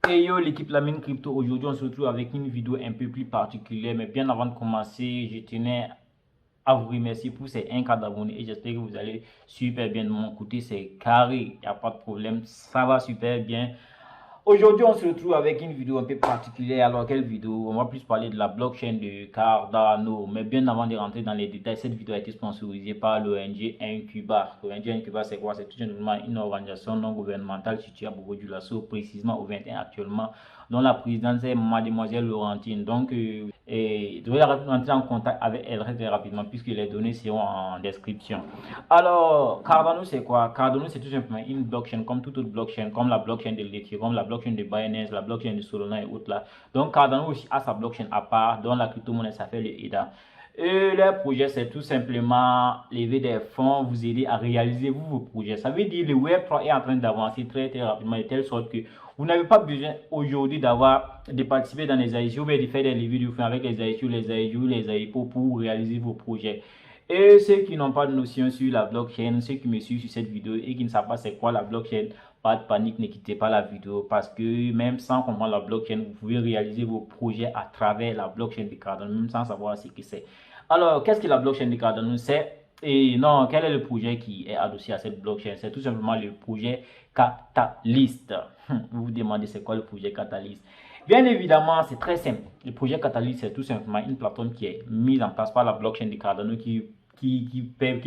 Hey yo l'équipe Lamine Crypto, aujourd'hui on se retrouve avec une vidéo un peu plus particulière, mais bien avant de commencer, je tenais à vous remercier pour ces 1K d'abonnés et j'espère que vous allez super bien de mon côté, c'est carré, il n'y a pas de problème, ça va super bien. Aujourd'hui, on se retrouve avec une vidéo un peu particulière. Alors, quelle vidéo? On va plus parler de la blockchain de Cardano. Mais bien avant de rentrer dans les détails, cette vidéo a été sponsorisée par l'ONG Incuba. L'ONG Incuba, c'est quoi? C'est tout simplement une organisation non gouvernementale située à Bobo-Dioulasso, précisément au 21 actuellement, dont la présidente est Mademoiselle Laurentine. Donc, je devrais rentrer en contact avec elle très rapidement puisque les données seront en description. Alors, Cardano, c'est quoi? Cardano, c'est tout simplement une blockchain comme toute autre blockchain, comme la blockchain de l'Ethereum, la blockchain de Binance, la blockchain de Solana et autres là. Donc, Cardano aussi a sa blockchain à part, dont la crypto-monnaie s'appelle le EDA. Et leur projet, c'est tout simplement lever des fonds, vous aider à réaliser vos projets. Ça veut dire que le Web3 est en train d'avancer très rapidement de telle sorte que vous n'avez pas besoin aujourd'hui de participer dans les ICO, mais de faire des levées de fonds avec les ICO, les IU, les IPO pour réaliser vos projets. Et ceux qui n'ont pas de notion sur la blockchain, ceux qui me suivent sur cette vidéo et qui ne savent pas c'est quoi la blockchain, pas de panique, ne quittez pas la vidéo parce que même sans comprendre la blockchain, vous pouvez réaliser vos projets à travers la blockchain de Cardano, même sans savoir ce que c'est. Alors, qu'est-ce que la blockchain de Cardano? Quel est le projet qui est adossé à cette blockchain? C'est tout simplement le projet Catalyst. Vous vous demandez c'est quoi le projet Catalyst? Bien évidemment, c'est très simple. Le projet Catalyst, c'est tout simplement une plateforme qui est mise en place par la blockchain de Cardano qui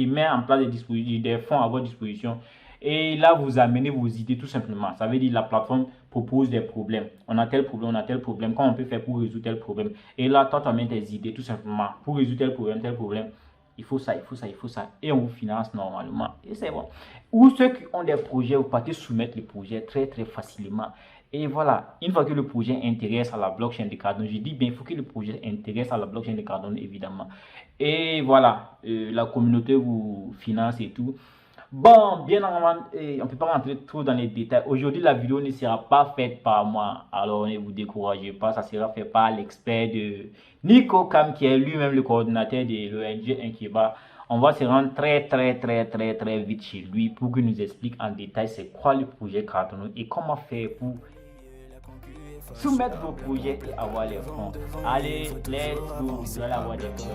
met en place des fonds à votre disposition. Et là, vous amenez vos idées tout simplement. Ça veut dire que la plateforme propose des problèmes. On a tel problème, on a tel problème. Comment on peut faire pour résoudre tel problème? Et là, toi, tu amènes tes idées tout simplement. Pour résoudre tel problème, il faut ça, il faut ça, il faut ça. Et on vous finance normalement. Et c'est bon. Ou ceux qui ont des projets, vous partez soumettre le projet très facilement. Et voilà, une fois que le projet intéresse à la blockchain de Cardano, je dis bien, il faut que le projet intéresse à la blockchain de Cardano, évidemment. Et voilà, la communauté vous finance et tout. Bon, bien avant, on ne peut pas rentrer trop dans les détails. Aujourd'hui, la vidéo ne sera pas faite par moi. Alors, ne vous découragez pas, ça sera fait par l'expert de Nico Kam, qui est lui-même le coordinateur de l'ONG Incuba. On va se rendre très vite chez lui pour qu'il nous explique en détail c'est quoi le projet Cardano et comment faire pour soumettre vos projets et avoir les fonds. Allez, let's go, vous allez avoir des fonds.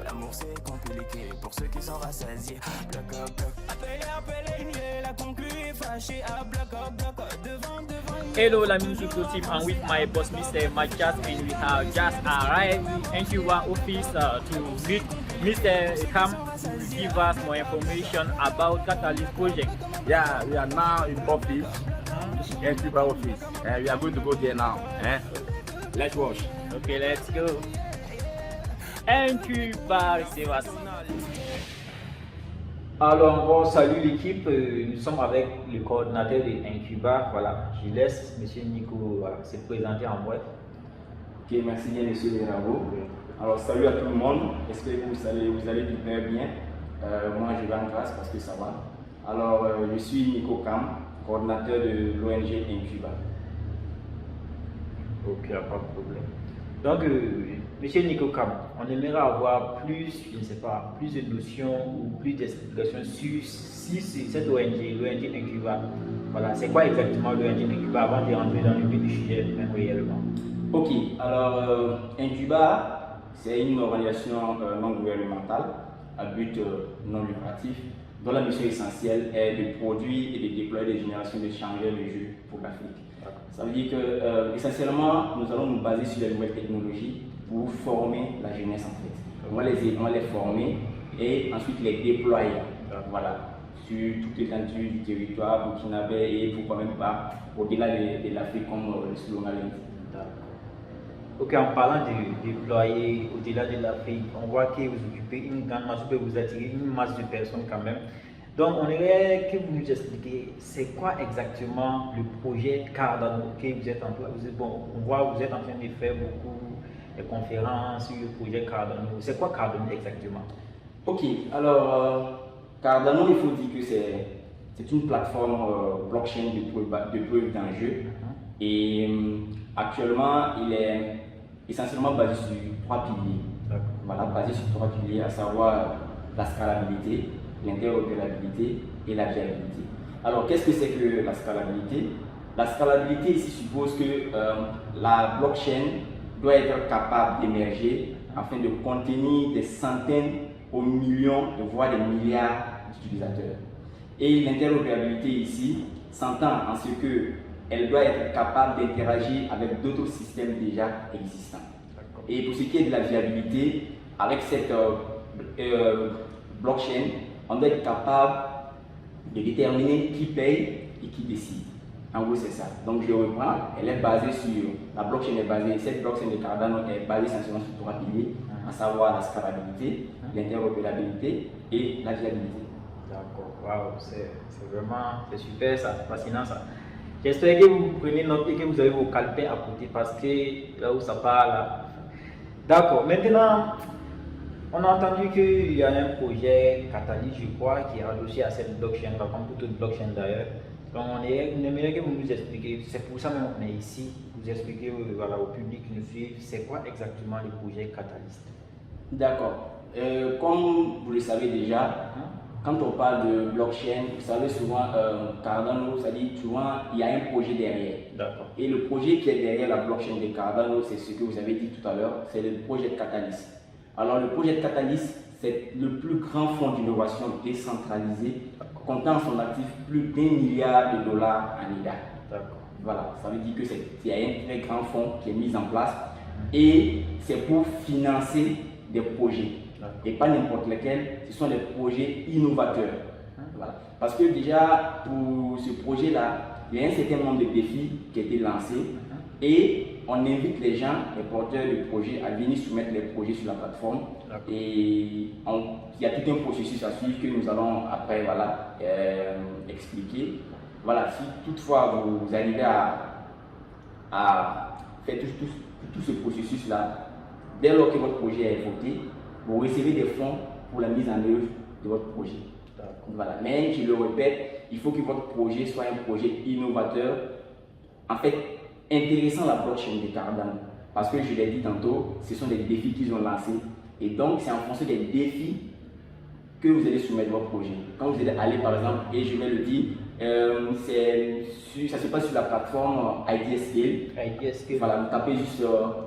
L'amour c'est compliqué pour ceux qui sont rassasiés. Appelez, la concu est fâchée. Hello, Lamine Crypto team. I'm with my boss, Mr. Matthias, and we have just arrived in Incuba office to meet Mr. Kam to give us more information about Catalyst project. Yeah, we are now in office, Incuba office, and we are going to go there now. Let's watch. Okay, let's go. Incuba, c'est voici. Alors encore, salut l'équipe, nous sommes avec le coordinateur de Incuba. Voilà, je laisse monsieur Nico se présenter en bref. Ok, merci bien monsieur Lérago. Alors salut à tout le monde, j'espère que vous allez super bien. Moi je vais en grâce parce que ça va. Alors je suis Nico Kam, coordinateur de l'ONG Incuba. Ok, pas de problème. Donc, monsieur Nico Kam, on aimerait avoir plus, je ne sais pas, plus de notions ou plus d'explications sur cette ONG, l'ONG Incuba. Voilà, c'est quoi exactement l'ONG Incuba avant de rentrer dans le vif du sujet même réellement? Ok, alors Incuba, c'est une organisation non gouvernementale à but non lucratif dont la mission essentielle est de produire et de déployer des générations d'échangeurs de jeux pour l'Afrique. Ça veut dire que essentiellement, nous allons nous baser sur les nouvelles technologies pour former la jeunesse en fait. On va les former et ensuite les déployer voilà, sur toute l'étendue du territoire burkinabé et pourquoi même pas au-delà de l'Afrique comme le slogan l'indique. Ok, en parlant de déployer au-delà de l'Afrique, on voit que vous occupez une grande masse, vous attirez une masse de personnes quand même. Donc, on aimerait que vous nous expliquiez, c'est quoi exactement le projet Cardano que vous êtes en train on voit que vous êtes en train de faire beaucoup de conférences sur le projet Cardano. C'est quoi Cardano exactement? Ok, alors Cardano, il faut dire que c'est une plateforme blockchain de preuve d'enjeu. Et actuellement, il est essentiellement basé sur 3 piliers. Voilà, basé sur 3 piliers, à savoir la scalabilité, l'interopérabilité et la viabilité. Alors, qu'est-ce que c'est que la scalabilité? La scalabilité ici suppose que la blockchain doit être capable d'émerger afin de contenir des centaines aux millions, voire des milliards d'utilisateurs. Et l'interopérabilité ici s'entend en ce qu'elle doit être capable d'interagir avec d'autres systèmes déjà existants. Et pour ce qui est de la viabilité, avec cette blockchain, on doit être capable de déterminer qui paye et qui décide. En gros, c'est ça. Donc, je reprends. Elle est basée sur. La blockchain est basée. Cette blockchain de Cardano est basée essentiellement sur 3 piliers, à savoir la scalabilité, l'interopérabilité et la viabilité. D'accord. Waouh, c'est vraiment c'est super, ça, fascinant ça. J'espère que vous prenez note et que vous avez vos calepins à côté parce que là où ça part là. D'accord. Maintenant, on a entendu qu'il y a un projet Catalyst, je crois, qui est adossé à cette blockchain, comme toute autre blockchain d'ailleurs. Donc, on aimerait que vous nous expliquiez, c'est pour ça même qu'on est ici, vous expliquer voilà, au public qui nous suit, c'est quoi exactement le projet Catalyst. D'accord. Comme vous le savez déjà, quand on parle de blockchain, vous savez souvent, Cardano, ça dit souvent, il y a un projet derrière. D'accord. Et le projet qui est derrière la blockchain de Cardano, c'est ce que vous avez dit tout à l'heure, c'est le projet Catalyst. Alors, le projet Catalyst, c'est le plus grand fonds d'innovation décentralisé, comptant en son actif plus d'1 milliard de dollars en IDA. D'accord. Voilà, ça veut dire que c'est un très grand fonds qui est mis en place et c'est pour financer des projets. Et pas n'importe lesquels, ce sont des projets innovateurs. Voilà. Parce que déjà, pour ce projet-là, il y a un certain nombre de défis qui ont été lancés et on invite les gens, les porteurs de projets, à venir soumettre les projets sur la plateforme. Et il y a tout un processus à suivre que nous allons après voilà, expliquer. Voilà, si toutefois vous arrivez à faire tout ce processus-là, dès lors que votre projet est voté, vous recevez des fonds pour la mise en œuvre de votre projet. Voilà. Mais je le répète, il faut que votre projet soit un projet innovateur, en fait intéressant la blockchain de Cardano. Parce que je l'ai dit tantôt, ce sont des défis qu'ils ont lancés. Et donc, c'est en fonction des défis que vous allez soumettre votre projet. Quand vous allez aller, par exemple, et je vais le dire, ça se passe sur la plateforme IDScale. Voilà, vous tapez juste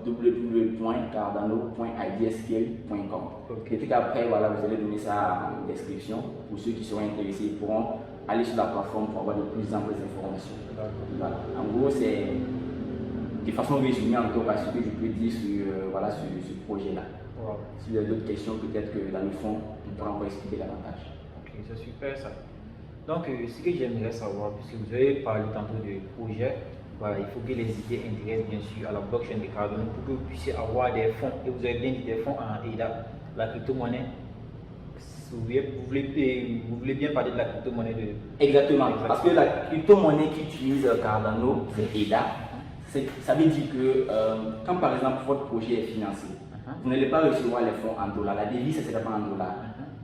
www.cardano.idscale.com. Et puis après, voilà, vous allez donner ça en description. Pour ceux qui seront intéressés, ils pourront aller sur la plateforme pour avoir de plus amples informations. Voilà. En gros, c'est de façon résumée en tout cas ce que je peux dire sur, voilà, sur ce projet-là. Wow. S'il y a d'autres questions, peut-être que dans le fond, on pourra encore expliquer davantage. Ok, c'est super ça. Donc, ce que j'aimerais savoir, puisque vous avez parlé tantôt de projet, voilà, il faut que les idées intéressent bien sûr à la blockchain de Cardano pour que vous puissiez avoir des fonds, et vous avez bien dit des fonds en EDA, la crypto-monnaie. Vous voulez bien parler de la crypto-monnaie de... Exactement, parce que la crypto-monnaie qu'utilise Cardano, c'est EDA. Ça veut dire que quand par exemple votre projet est financé, vous n'allez pas recevoir les fonds en dollars. La devise, ce ne sera pas en dollars.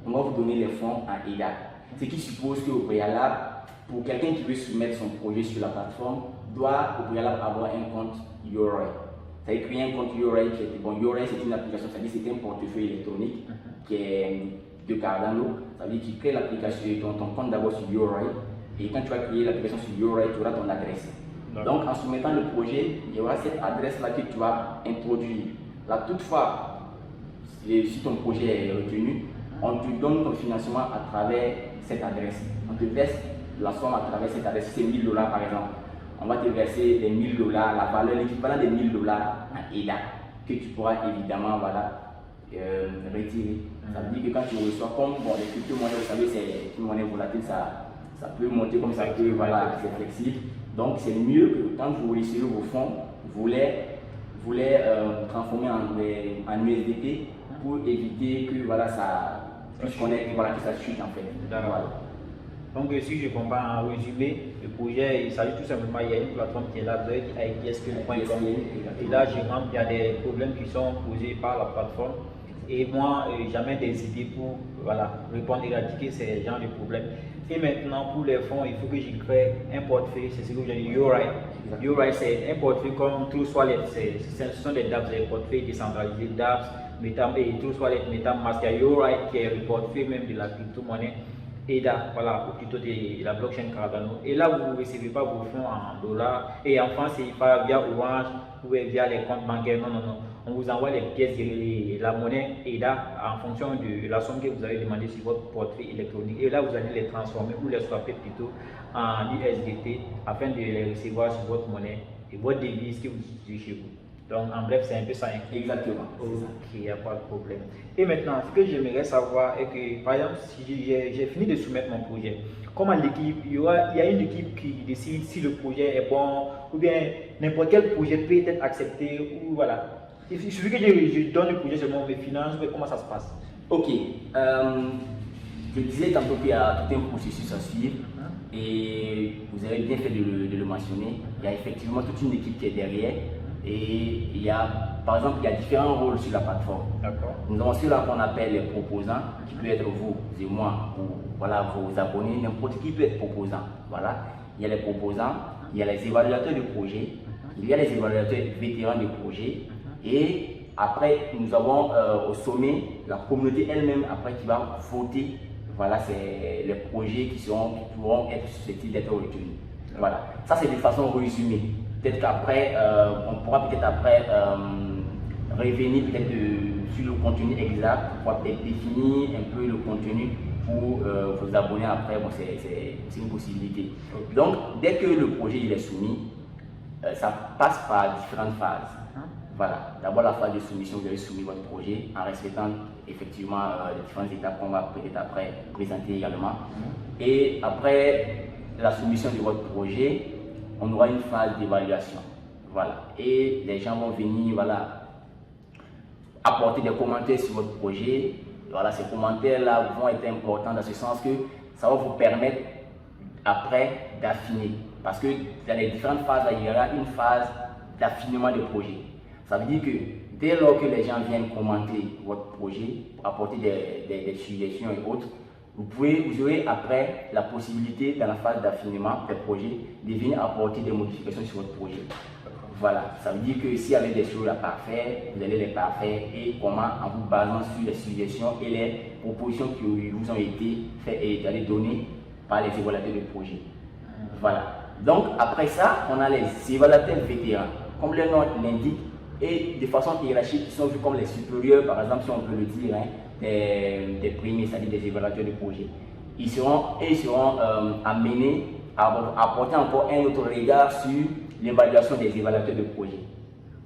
On va vous donner les fonds en EDA. Ce qui suppose qu'au préalable, pour quelqu'un qui veut soumettre son projet sur la plateforme, doit au préalable avoir un compte Yoroi. Ça veut créer un compte Yoroi qui est bon. Yoroi, c'est une application, c'est-à-dire c'est un portefeuille électronique qui est de Cardano. Ça veut dire qu'il crée l'application, ton compte d'abord sur Yoroi. Et quand tu vas créer l'application sur Yoroi, tu auras ton adresse. Donc en soumettant le projet, il y aura cette adresse-là que tu vas introduire. Là, toutefois, si ton projet est retenu, on te donne ton financement à travers cette adresse. On te verse la somme à travers cette adresse. Si c'est 1000 $ par exemple, on va te verser les 1000 $, la valeur, l'équivalent des 1000 $ en EDA, que tu pourras évidemment voilà, retirer. Ça veut dire que quand tu reçois, comme bon, les crypto-monnaies, vous savez, c'est une monnaie volatile, ça peut monter comme ça peut, voilà, c'est flexible. Donc c'est mieux que quand vous recevez vos fonds, vous les transformer en USDT pour éviter que voilà, ça puisse connaître, voilà, que ça chute en fait. Voilà. Donc si je comprends en résumé, le projet, il s'agit tout simplement, il y a une plateforme qui est là, vous avez dit IDScale.com, et là généralement il y a des problèmes qui sont posés par la plateforme. Et moi, jamais des idées pour voilà, répondre, éradiquer ces genres de problèmes. Et maintenant, pour les fonds, il faut que je crée un portefeuille, c'est ce que j'ai dit, Yoroi. Yoroi, c'est un portefeuille comme Trust Wallet, ce sont des dApps, des portefeuilles décentralisés, dApps, Trust Wallet, MetaMask, il y a Yoroi qui est le portefeuille même de la crypto-monnaie. EDA, voilà, au tuto de la blockchain Cardano. Et là, vous ne recevez pas vos fonds en dollars. Et en France, c'est pas via Orange ou via les comptes bancaires. Non, non, non. On vous envoie les pièces, la monnaie EDA en fonction de la somme que vous avez demandé sur votre portefeuille électronique. Et là, vous allez les transformer ou les swapper plutôt en USDT afin de les recevoir sur votre monnaie et votre devise que vous utilisez chez vous. Donc, en bref, c'est un peu ça. Exactement. Ok, il n'y a pas de problème. Et maintenant, ce que j'aimerais savoir est que, par exemple, si j'ai fini de soumettre mon projet, comment l'équipe, il y a une équipe qui décide si le projet est bon ou bien n'importe quel projet peut être accepté ou voilà. Il suffit que je donne le projet selon mes finances, mais comment ça se passe? Ok. Je disais tantôt qu'il y a tout un processus à suivre et vous avez bien fait de le mentionner. Il y a effectivement toute une équipe qui est derrière. Et il y a, par exemple, il y a différents rôles sur la plateforme. Nous avons ceux-là qu'on appelle les proposants, qui peut être vous et moi, ou voilà, vos abonnés, n'importe qui peut être proposant. Voilà. Il y a les proposants, il y a les évaluateurs de projet, il y a les évaluateurs vétérans de projet, et après, nous avons au sommet la communauté elle-même après qui va voter. Voilà, c'est les projets qui pourront être susceptibles d'être retenus. Voilà. Ça, c'est de façon résumée. Peut-être qu'après, on pourra peut-être après revenir peut-être sur le contenu exact, pour pouvoir peut-être définir un peu le contenu pour vos abonnés après. Bon, c'est une possibilité. Donc, dès que le projet il est soumis, ça passe par différentes phases. Voilà. D'abord, la phase de soumission, vous avez soumis votre projet en respectant effectivement les différentes étapes qu'on va peut-être après présenter également. Et après la soumission de votre projet, on aura une phase d'évaluation. Voilà. Et les gens vont venir, voilà, apporter des commentaires sur votre projet. Voilà, ces commentaires-là vont être importants dans ce sens que ça va vous permettre après d'affiner. Parce que dans les différentes phases, il y aura une phase d'affinement du projet. Ça veut dire que dès lors que les gens viennent commenter votre projet, apporter des suggestions et autres, vous aurez après la possibilité dans la phase d'affinement des projets de venir apporter des modifications sur votre projet. Voilà, ça veut dire que s'il y avait des choses à parfaire, vous allez les parfaire et comment en vous basant sur les suggestions et les propositions qui vous ont été faites et données par les évaluateurs de projet. Voilà. Donc après ça, on a les évaluateurs vétérans, comme le nom l'indique, et de façon hiérarchique, ils sont vus comme les supérieurs, par exemple, si on peut le dire, hein, des premiers, c'est-à-dire des évaluateurs de projet. Ils seront amenés à apporter encore un autre regard sur l'évaluation des évaluateurs de projet.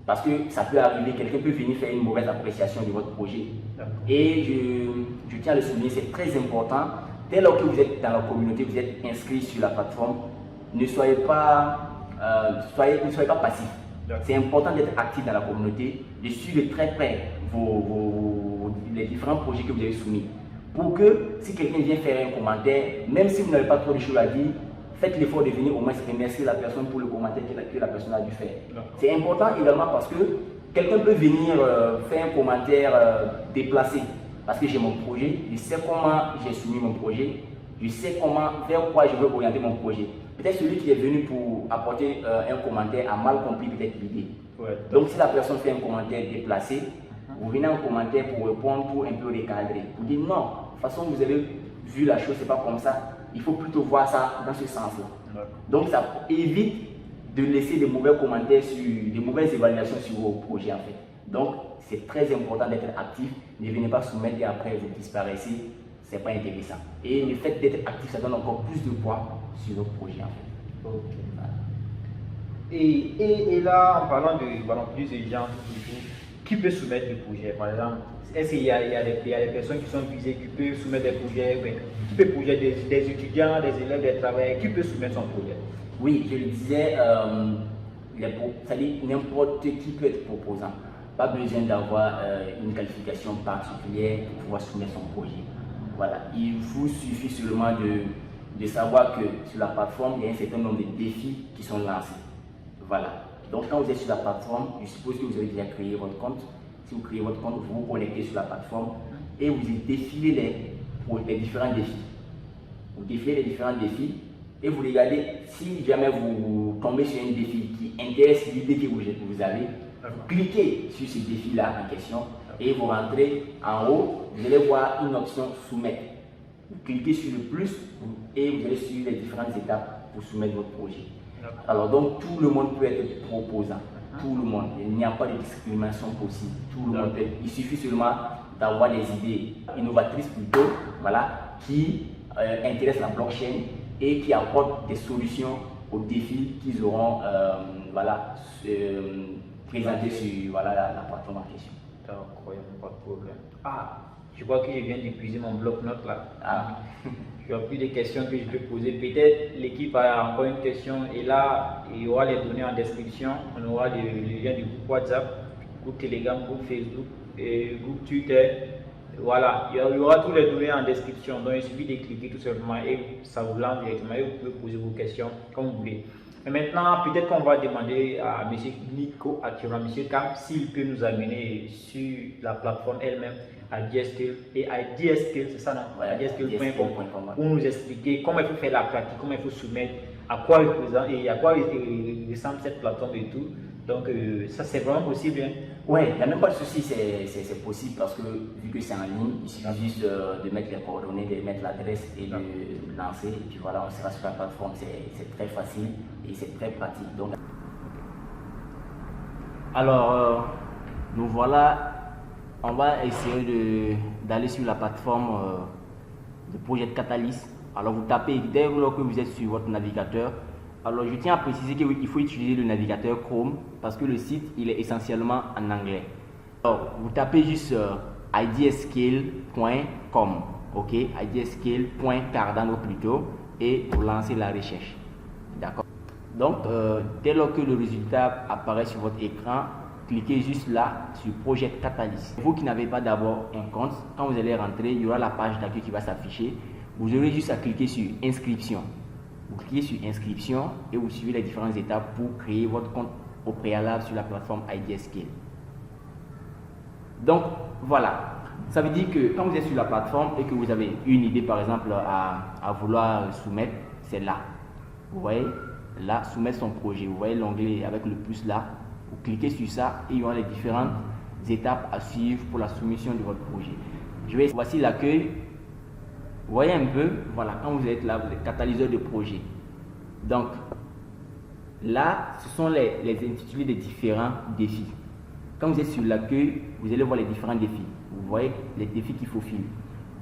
Parce que ça peut arriver, quelqu'un peut venir faire une mauvaise appréciation de votre projet. Et je tiens à le souligner, c'est très important. Dès lors que vous êtes dans la communauté, vous êtes inscrit sur la plateforme, ne soyez pas passif. C'est important d'être actif dans la communauté, de suivre de très près les différents projets que vous avez soumis. Pour que si quelqu'un vient faire un commentaire, même si vous n'avez pas trop de choses à dire, faites l'effort de venir au moins remercier la personne pour le commentaire que la personne a dû faire. C'est important également parce que quelqu'un peut venir faire un commentaire déplacé. Parce que j'ai mon projet, je sais comment j'ai soumis mon projet, je sais vers quoi je veux orienter mon projet. Peut-être celui qui est venu pour apporter un commentaire a mal compris peut-être l'idée. Donc si la personne fait un commentaire déplacé, vous venez en commentaire pour répondre, pour un peu recadrer. Vous dites non, de toute façon vous avez vu la chose, c'est pas comme ça. Il faut plutôt voir ça dans ce sens-là. Donc ça évite de laisser des mauvais commentaires, des mauvaises évaluations sur vos projets en fait. Donc c'est très important d'être actif. Ne venez pas soumettre et après vous disparaissez. C'est pas intéressant. Et le fait d'être actif, ça donne encore plus de poids sur votre projet en fait. Okay. Et là, en parlant de plus de gens, qui peut soumettre des projets? Par exemple, est-ce qu'il y a des personnes qui sont visées qui peuvent soumettre des projets? Qui peut projet des étudiants, des élèves, des travailleurs, qui peut soumettre son projet? Oui, je le disais, c'est-à-dire n'importe qui peut être proposant. Pas besoin d'avoir une qualification particulière pour pouvoir soumettre son projet. Voilà. Il vous suffit seulement de savoir que sur la plateforme, il y a un certain nombre de défis qui sont lancés. Voilà. Donc quand vous êtes sur la plateforme, je suppose que vous avez déjà créé votre compte. Si vous créez votre compte, vous vous connectez sur la plateforme et vous défilez les différents défis. Vous défilez les différents défis et vous regardez si jamais vous tombez sur un défi qui intéresse l'idée que vous avez. Vous cliquez sur ce défi-là en question et vous rentrez en haut, vous allez voir une option soumettre. vous cliquez sur le plus et vous allez suivre les différentes étapes pour soumettre votre projet. Alors donc tout le monde peut être proposant, tout le monde, il n'y a pas de discrimination possible, tout le monde peut. Il suffit seulement d'avoir des idées innovatrices plutôt, voilà, qui intéressent la blockchain et qui apportent des solutions aux défis qu'ils auront voilà, présentés sur voilà, la plateforme en question. D'accord, pas de problème. Ah, je crois que je viens d'épuiser mon bloc-notes là. Ah. Je n'ai plus de questions que je peux poser. Peut-être l'équipe a encore une question et là, il y aura les données en description. On aura les liens du groupe WhatsApp, groupe Telegram, groupe Facebook, et groupe Twitter. Voilà, il y aura tous les données en description. Donc il suffit de cliquer tout simplement et ça vous lance directement et vous pouvez poser vos questions comme vous voulez. Mais maintenant, peut-être qu'on va demander à M. Nico, actuellement M. Cam, s'il peut nous amener sur la plateforme elle-même, IdeaScale et IdeaScale, c'est ça non? Ouais, IdeaScale.com pour nous expliquer comment il faut faire la pratique, comment il faut soumettre, à quoi ressemble cette plateforme et tout. Donc ça c'est vraiment possible. Hein? Oui, il n'y a même pas de souci, c'est possible parce que vu que c'est en ligne, il suffit juste de mettre les coordonnées, de mettre l'adresse et de lancer. Et puis voilà, on sera sur la plateforme, c'est très facile et c'est très pratique. Donc... Alors, nous voilà, on va essayer d'aller sur la plateforme de Project Catalyst. Alors vous tapez, dès lors que vous êtes sur votre navigateur, alors je tiens à préciser qu'il faut utiliser le navigateur Chrome parce que le site il est essentiellement en anglais. Alors vous tapez juste ideascale.com, ok, ideascale.cardano plutôt, et vous lancez la recherche. D'accord. Donc dès lors que le résultat apparaît sur votre écran, cliquez juste là sur Project Catalyst. Vous qui n'avez pas d'abord un compte, quand vous allez rentrer, il y aura la page d'accueil qui va s'afficher. Vous aurez juste à cliquer sur Inscription. Vous cliquez sur Inscription et vous suivez les différentes étapes pour créer votre compte au préalable sur la plateforme IdeaScale. Donc voilà, ça veut dire que quand vous êtes sur la plateforme et que vous avez une idée par exemple à vouloir soumettre, c'est là. Vous voyez, là, soumettre son projet. Vous voyez l'onglet avec le plus là. Vous cliquez sur ça et il y aura les différentes étapes à suivre pour la soumission de votre projet. Voici l'accueil. Vous voyez un peu, voilà, quand vous êtes là, vous êtes catalyseur de projet. Donc, là, ce sont les intitulés des différents défis. Quand vous êtes sur l'accueil, vous allez voir les différents défis. Vous voyez les défis qu'il faut filer.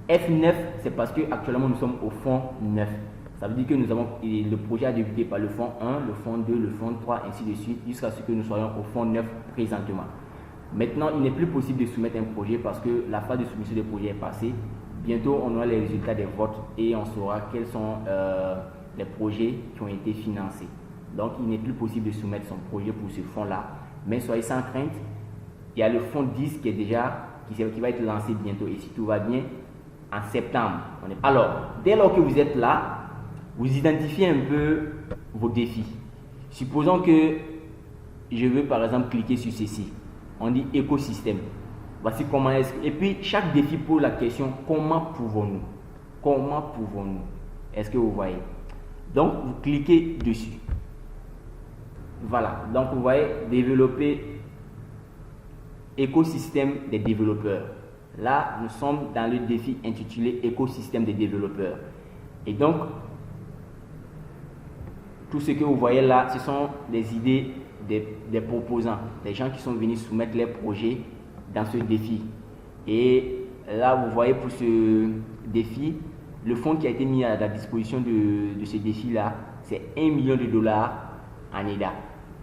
F9, c'est parce qu'actuellement nous sommes au fond 9. Ça veut dire que le projet a débuté par le fond 1, le fond 2, le fond 3, ainsi de suite, jusqu'à ce que nous soyons au fond 9 présentement. Maintenant, il n'est plus possible de soumettre un projet parce que la phase de soumission des projets est passée. Bientôt, on aura les résultats des votes et on saura quels sont les projets qui ont été financés. Donc, il n'est plus possible de soumettre son projet pour ce fonds-là. Mais soyez sans crainte, il y a le fonds 10 qui va être lancé bientôt. Et si tout va bien, en septembre. Alors, dès lors que vous êtes là, vous identifiez un peu vos défis. Supposons que je veux par exemple cliquer sur ceci. On dit écosystème. Voici comment est-ce que... Et puis, chaque défi pose la question, comment pouvons-nous? Comment pouvons-nous? Est-ce que vous voyez? Donc, vous cliquez dessus. Voilà. Donc, vous voyez, développer écosystème des développeurs. Là, nous sommes dans le défi intitulé écosystème des développeurs. Et donc, tout ce que vous voyez là, ce sont des idées des proposants, des gens qui sont venus soumettre leurs projets dans ce défi. Et là, vous voyez pour ce défi, le fonds qui a été mis à la disposition de ce défi-là, c'est 1 million de dollars en EDA.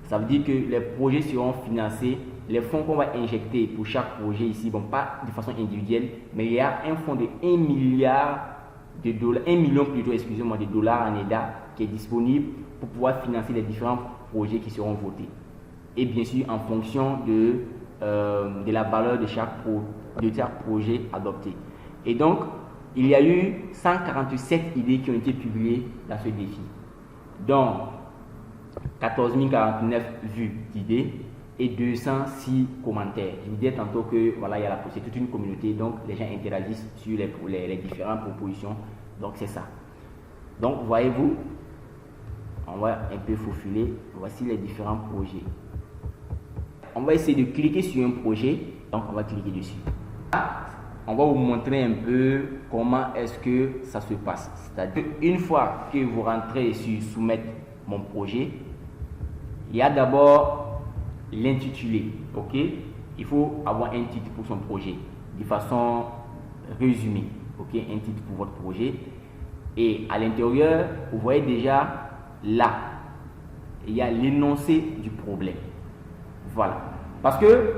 Ça veut dire que les projets seront financés, les fonds qu'on va injecter pour chaque projet ici, bon, pas de façon individuelle, mais il y a un fonds de 1 milliard de dollars, 1 million plutôt, excusez-moi, de dollars en EDA qui est disponible pour pouvoir financer les différents projets qui seront votés. Et bien sûr, en fonction de la valeur de chaque projet adopté. Et donc, il y a eu 147 idées qui ont été publiées dans ce défi. Donc, 14 049 vues d'idées et 206 commentaires. Je disais tantôt que voilà, c'est toute une communauté, donc les gens interagissent sur les différentes propositions. Donc, c'est ça. Donc, voyez-vous, on va un peu faufiler. Voici les différents projets. On va essayer de cliquer sur un projet. Donc, on va cliquer dessus. on va vous montrer un peu comment est-ce que ça se passe. C'est-à-dire une fois que vous rentrez sur soumettre mon projet, il y a d'abord l'intitulé, ok? Il faut avoir un titre pour son projet, de façon résumée, ok? Un titre pour votre projet. Et à l'intérieur, vous voyez déjà là, il y a l'énoncé du problème. Voilà. Parce que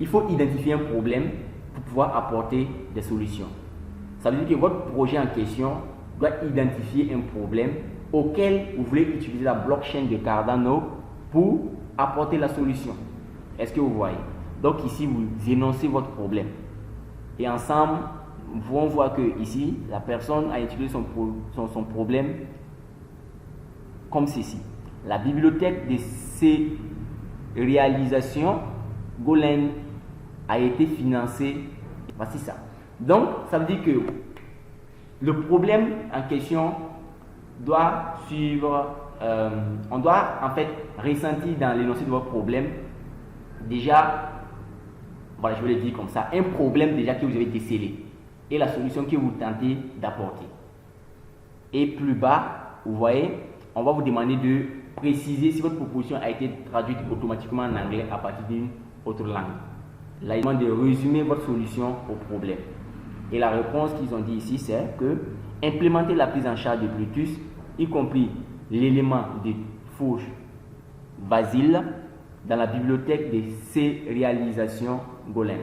il faut identifier un problème pour pouvoir apporter des solutions. Ça veut dire que votre projet en question doit identifier un problème auquel vous voulez utiliser la blockchain de Cardano pour apporter la solution. Est-ce que vous voyez? Donc ici, vous énoncez votre problème. Et ensemble, nous pouvons voir que ici, la personne a utilisé son problème comme ceci. La bibliothèque de ces réalisations Golang a été financée. Voici ça. Donc, ça veut dire que le problème en question doit suivre, on doit en fait ressentir dans l'énoncé de votre problème déjà, voilà, je vais le dire comme ça, un problème déjà que vous avez décelé et la solution que vous tentez d'apporter. Et plus bas, vous voyez, on va vous demander de préciser si votre proposition a été traduite automatiquement en anglais à partir d'une autre langue. Là, il demande de résumer votre solution au problème. Et la réponse qu'ils ont dit ici, c'est que implémenter la prise en charge de Bluetooth, y compris l'élément de Fauche Basile, dans la bibliothèque de ces réalisations Golang.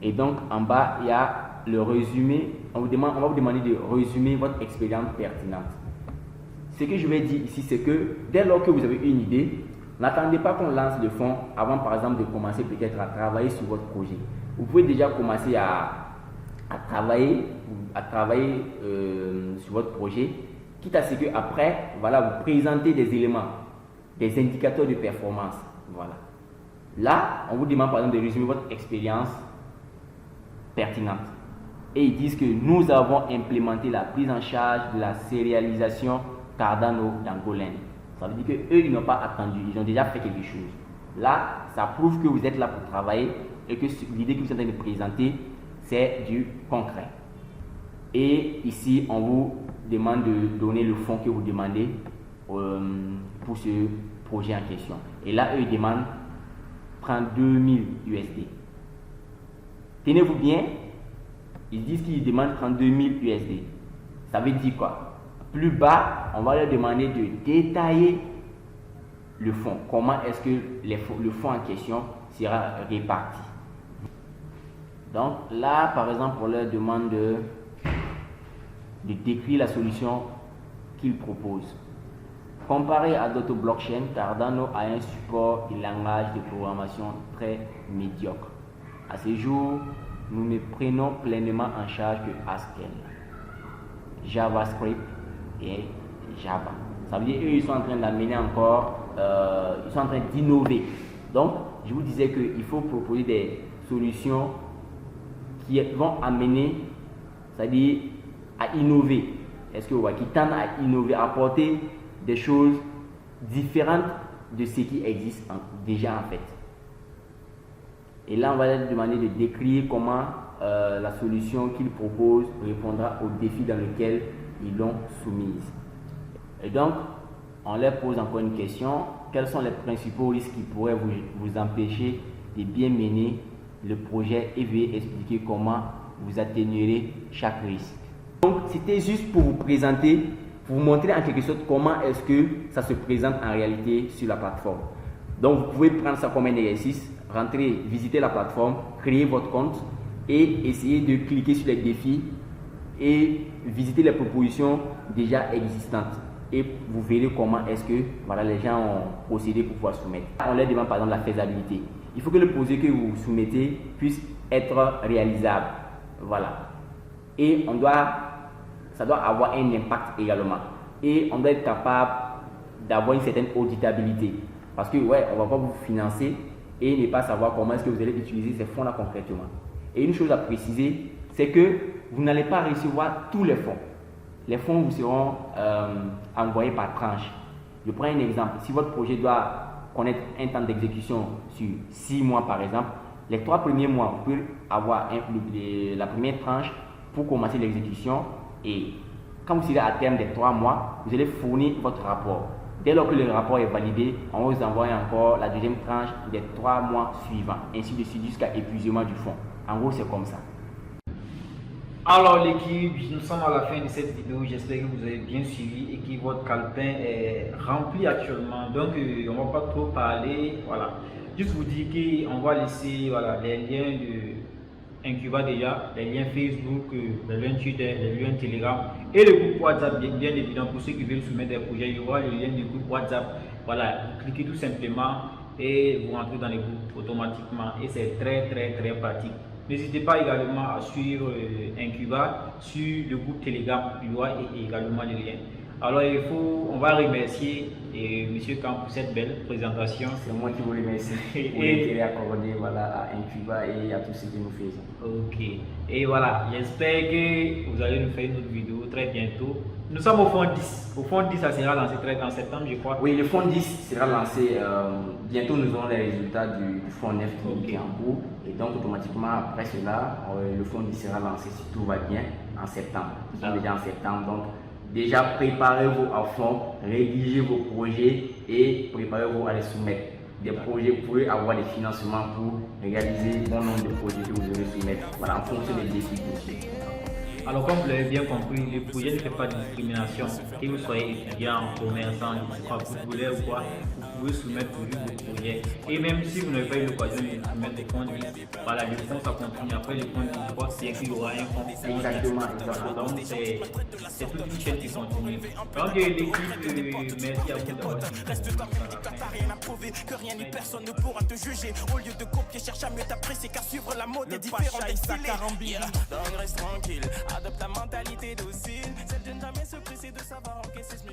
Et donc, en bas, il y a le résumé. On va vous demander de résumer votre expérience pertinente. Ce que je vais dire ici, c'est que dès lors que vous avez une idée, n'attendez pas qu'on lance le fonds avant, par exemple, de commencer peut-être à travailler sur votre projet. Vous pouvez déjà commencer à travailler sur votre projet, quitte à ce que après, voilà, vous présentez des éléments, des indicateurs de performance. Voilà. Là, on vous demande par exemple de résumer votre expérience pertinente. Et ils disent que nous avons implémenté la prise en charge de la sérialisation Cardano dans Golang. Ça veut dire qu'eux, ils n'ont pas attendu, ils ont déjà fait quelque chose. Là, ça prouve que vous êtes là pour travailler et que l'idée que vous êtes en train de présenter, c'est du concret. Et ici, on vous demande de donner le fonds que vous demandez pour ce projet en question. Et là, eux, ils demandent 32 000 USD. Tenez-vous bien, ils disent qu'ils demandent 32 000 USD. Ça veut dire quoi? Plus bas, on va leur demander de détailler le fonds. Comment est-ce que le fonds en question sera réparti? Donc là, par exemple, on leur demande de décrire la solution qu'ils proposent. Comparé à d'autres blockchains, Cardano a un support de langage de programmation très médiocre. À ce jour, nous ne prenons pleinement en charge que Haskell, JavaScript et Java. Ça veut dire qu'eux, ils sont en train d'amener encore, ils sont en train d'innover. Donc, je vous disais qu'il faut proposer des solutions qui vont amener, c'est-à-dire à innover. Est-ce que vous voyez, qui tendent à innover, à apporter des choses différentes de ce qui existe déjà en fait. Et là, on va leur demander de décrire comment la solution qu'ils proposent répondra aux défis dans lesquels ils l'ont soumise. Et donc, on leur pose encore une question. Quels sont les principaux risques qui pourraient vous empêcher de bien mener le projet et veuillez expliquer comment vous atténuerez chaque risque. Donc, c'était juste pour vous présenter, pour vous montrer en quelque sorte comment est-ce que ça se présente en réalité sur la plateforme. Donc, vous pouvez prendre ça comme un exercice, rentrer, visiter la plateforme, créer votre compte et essayer de cliquer sur les défis et visiter les propositions déjà existantes. Et vous verrez comment est-ce que voilà, les gens ont procédé pour pouvoir soumettre. On leur demande par exemple la faisabilité. Il faut que le projet que vous soumettez puisse être réalisable. Voilà. Et ça doit avoir un impact également. Et on doit être capable d'avoir une certaine auditabilité. Parce que ouais, on ne va pas vous financer et ne pas savoir comment est-ce que vous allez utiliser ces fonds-là concrètement. Et une chose à préciser, c'est que vous n'allez pas recevoir tous les fonds. Les fonds vous seront envoyés par tranche. Je prends un exemple. Si votre projet doit connaître un temps d'exécution sur 6 mois par exemple, Les 3 premiers mois, vous pouvez avoir la première tranche pour commencer l'exécution et quand vous serez à terme des 3 mois, vous allez fournir votre rapport. Dès lors que le rapport est validé, on va vous envoyer encore la deuxième tranche des 3 mois suivants, ainsi de suite jusqu'à épuisement du fonds. En gros, c'est comme ça. Alors l'équipe, nous sommes à la fin de cette vidéo, j'espère que vous avez bien suivi et que votre calepin est rempli actuellement. Donc on ne va pas trop parler, voilà. Juste vous dire qu'on va laisser voilà, les liens de Incuba déjà, les liens Facebook, les liens Twitter, les liens Telegram et le groupe WhatsApp bien évidemment pour ceux qui veulent soumettre des projets, il y aura le lien du groupe WhatsApp. Voilà, vous cliquez tout simplement et vous rentrez dans les groupes automatiquement et c'est très pratique. N'hésitez pas également à suivre Incuba sur le groupe Telegram, il y aura également les liens. Alors on va remercier M. Camp pour cette belle présentation. C'est moi qui vous remercie pour l'intérêt accordé à Incuba et à tous ceux qui nous faisons. Ok, et voilà, j'espère que vous allez nous faire une autre vidéo très bientôt. Nous sommes au fond 10. Au fond 10, ça sera lancé en septembre, je crois. Oui, le fond 10 sera lancé. Bientôt, nous aurons les résultats du fond 9 qui est en cours. Et donc, automatiquement, après cela, le fond 10 sera lancé si tout va bien en septembre. Nous sommes déjà en septembre. Donc, déjà, préparez-vous à fond, rédigez vos projets et préparez-vous à les soumettre. Des projets, vous pouvez avoir des financements pour réaliser bon nombre de projets que vous devez soumettre. Voilà, en fonction des défis possibles. Alors comme vous l'avez bien compris, le projet ne fait pas de discrimination. Que vous soyez étudiant, commerçant, footballeur ou quoi, vous pouvez soumettre toujours vos projets. Et même si vous n'avez pas eu l'occasion de soumettre des fonds, voilà, le fonds ça continue. Après le fonds, je crois qu'il y aura un fonds. Exactement. Donc c'est toute une chaîne qui continue. Donc l'équipe, merci à vous d'avoir suivi. Reste toi même, t'as rien à prouver, que rien ni personne ne pourra te juger. Au lieu de copier, cherche à mieux t'apprécier, car suivre la mode est différent d'exceller. Donc reste tranquille, adopte ta mentalité docile, celle de ne jamais se presser de savoir encaisser ce